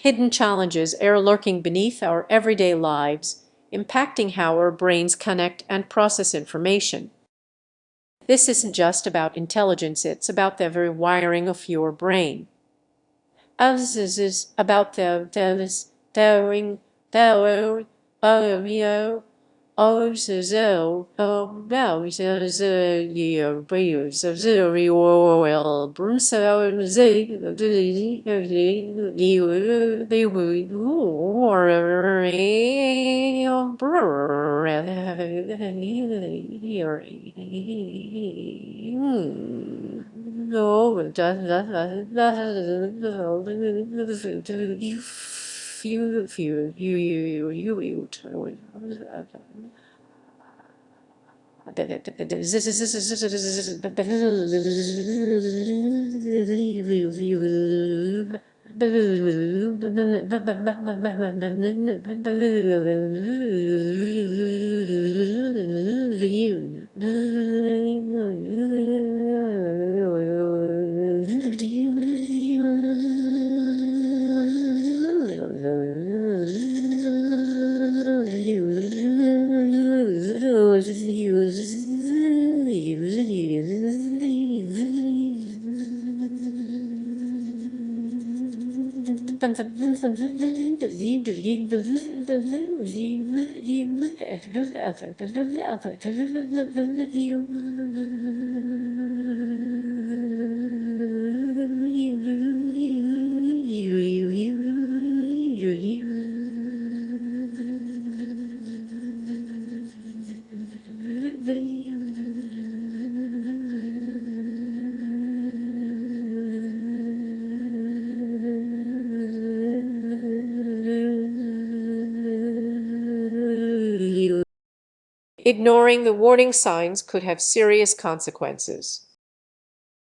Hidden challenges are lurking beneath our everyday lives, impacting how our brains connect and process information. This isn't just about intelligence, it's about the very wiring of your brain. As is about the no, Ignoring the warning signs could have serious consequences.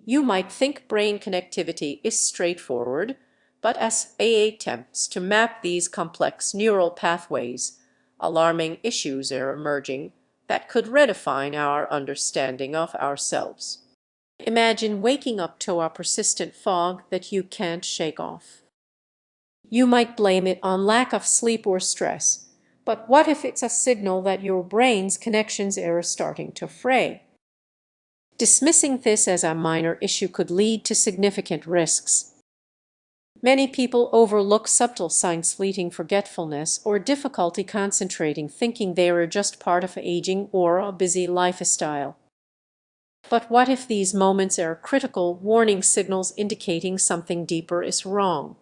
You might think brain connectivity is straightforward, but as AA attempts to map these complex neural pathways, alarming issues are emerging that could redefine our understanding of ourselves. Imagine waking up to a persistent fog that you can't shake off. You might blame it on lack of sleep or stress, but what if it's a signal that your brain's connections are starting to fray? Dismissing this as a minor issue could lead to significant risks. Many people overlook subtle signs, fleeting forgetfulness or difficulty concentrating, thinking they are just part of aging or a busy lifestyle. But what if these moments are critical warning signals indicating something deeper is wrong?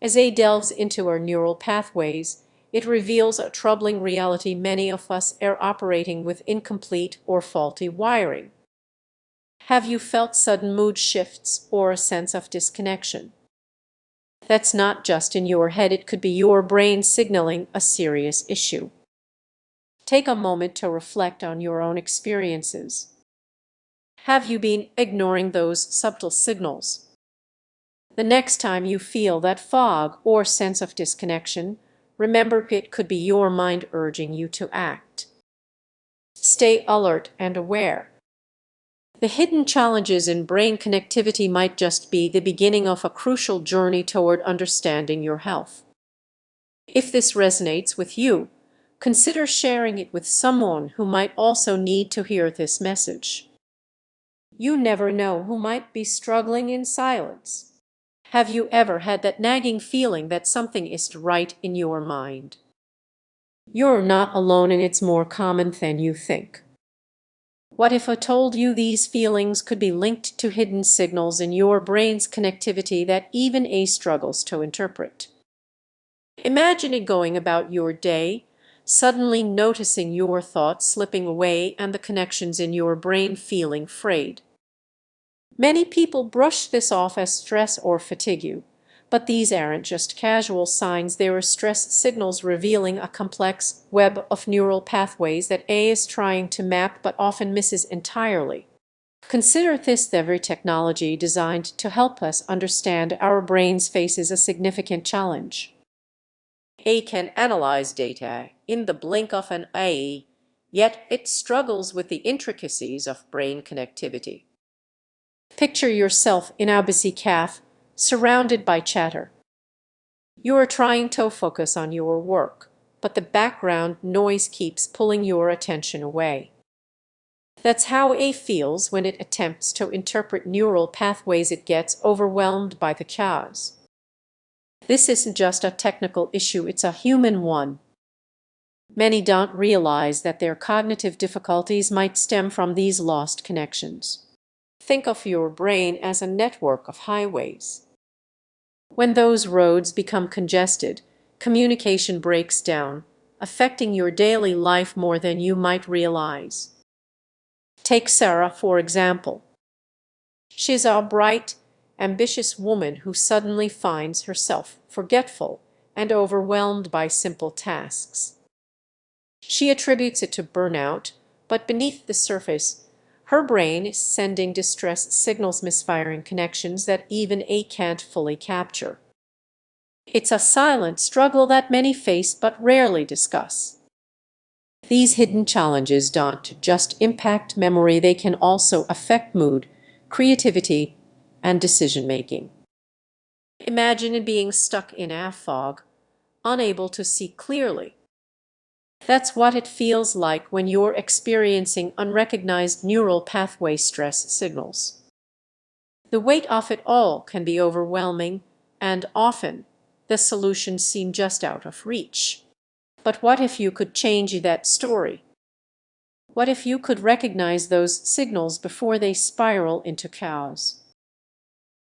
As A delves into our neural pathways, it reveals a troubling reality: many of us are operating with incomplete or faulty wiring. Have you felt sudden mood shifts or a sense of disconnection? That's not just in your head, it could be your brain signaling a serious issue. Take a moment to reflect on your own experiences. Have you been ignoring those subtle signals? The next time you feel that fog or sense of disconnection, remember it could be your mind urging you to act. Stay alert and aware. The hidden challenges in brain connectivity might just be the beginning of a crucial journey toward understanding your health. If this resonates with you, consider sharing it with someone who might also need to hear this message. You never know who might be struggling in silence. Have you ever had that nagging feeling that something isn't right in your mind? You're not alone, and it's more common than you think. What if I told you these feelings could be linked to hidden signals in your brain's connectivity that even A struggles to interpret? Imagine it going about your day, suddenly noticing your thoughts slipping away and the connections in your brain feeling frayed. Many people brush this off as stress or fatigue, but these aren't just casual signs, they are stress signals revealing a complex web of neural pathways that A is trying to map but often misses entirely. Consider this: every technology designed to help us understand our brains faces a significant challenge. A can analyze data in the blink of an eye, yet it struggles with the intricacies of brain connectivity. Picture yourself in a busy cafe, surrounded by chatter. You are trying to focus on your work, but the background noise keeps pulling your attention away. That's how A feels when it attempts to interpret neural pathways. It gets overwhelmed by the chaos. This isn't just a technical issue, it's a human one. Many don't realize that their cognitive difficulties might stem from these lost connections. Think of your brain as a network of highways. When those roads become congested, communication breaks down, affecting your daily life more than you might realize. Take Sarah, for example. She's a bright, ambitious woman who suddenly finds herself forgetful and overwhelmed by simple tasks. She attributes it to burnout, but beneath the surface, her brain is sending distress signals, misfiring connections that even A can't fully capture. It's a silent struggle that many face but rarely discuss. These hidden challenges don't just impact memory, they can also affect mood, creativity, and decision-making. Imagine being stuck in a fog, unable to see clearly. That's what it feels like when you're experiencing unrecognized neural pathway stress signals. The weight of it all can be overwhelming, and often the solutions seem just out of reach. But what if you could change that story? What if you could recognize those signals before they spiral into chaos?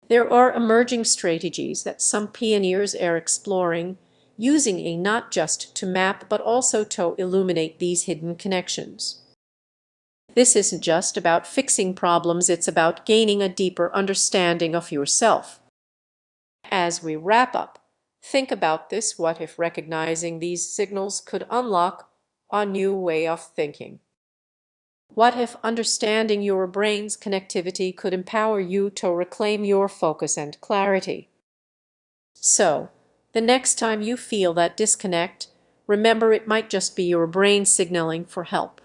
There are emerging strategies that some pioneers are exploring, using A not just to map but also to illuminate these hidden connections. This isn't just about fixing problems, it's about gaining a deeper understanding of yourself. As we wrap up, think about this: what if recognizing these signals could unlock a new way of thinking? What if understanding your brain's connectivity could empower you to reclaim your focus and clarity? So, the next time you feel that disconnect, remember it might just be your brain signaling for help.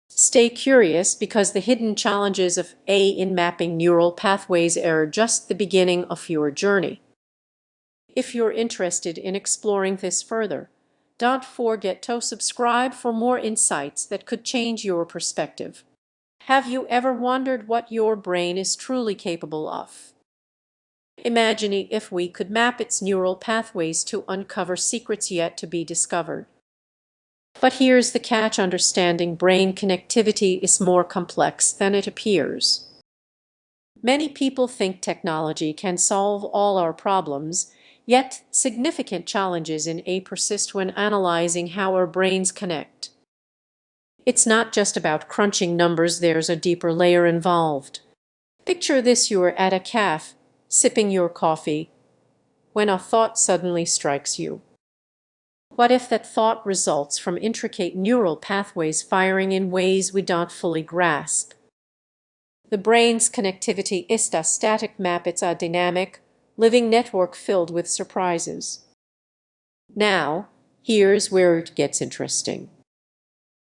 Stay curious, because the hidden challenges of A in mapping neural pathways are just the beginning of your journey. If you're interested in exploring this further, don't forget to subscribe for more insights that could change your perspective. Have you ever wondered what your brain is truly capable of? Imagine if we could map its neural pathways to uncover secrets yet to be discovered. But here's the catch: understanding brain connectivity is more complex than it appears. Many people think technology can solve all our problems, yet significant challenges in A persist when analyzing how our brains connect. It's not just about crunching numbers, there's a deeper layer involved. Picture this: you're at a cafe, sipping your coffee, when a thought suddenly strikes you. What if that thought results from intricate neural pathways firing in ways we don't fully grasp? The brain's connectivity isn't a static map, it's a dynamic, living network filled with surprises. Now, here's where it gets interesting.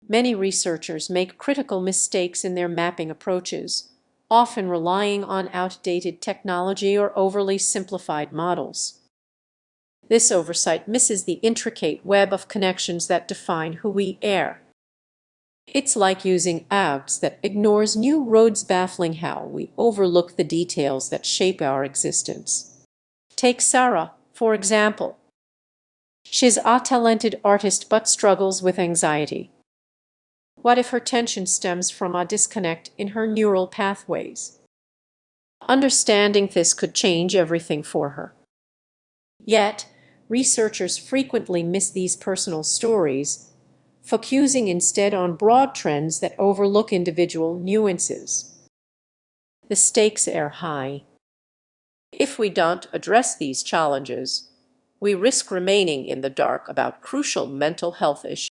Many researchers make critical mistakes in their mapping approaches, often relying on outdated technology or overly simplified models. This oversight misses the intricate web of connections that define who we are. It's like using apps that ignores new roads, baffling how we overlook the details that shape our existence. Take Sarah, for example. She's a talented artist but struggles with anxiety. What if her tension stems from a disconnect in her neural pathways? Understanding this could change everything for her. Yet, researchers frequently miss these personal stories, focusing instead on broad trends that overlook individual nuances. The stakes are high. If we don't address these challenges, we risk remaining in the dark about crucial mental health issues.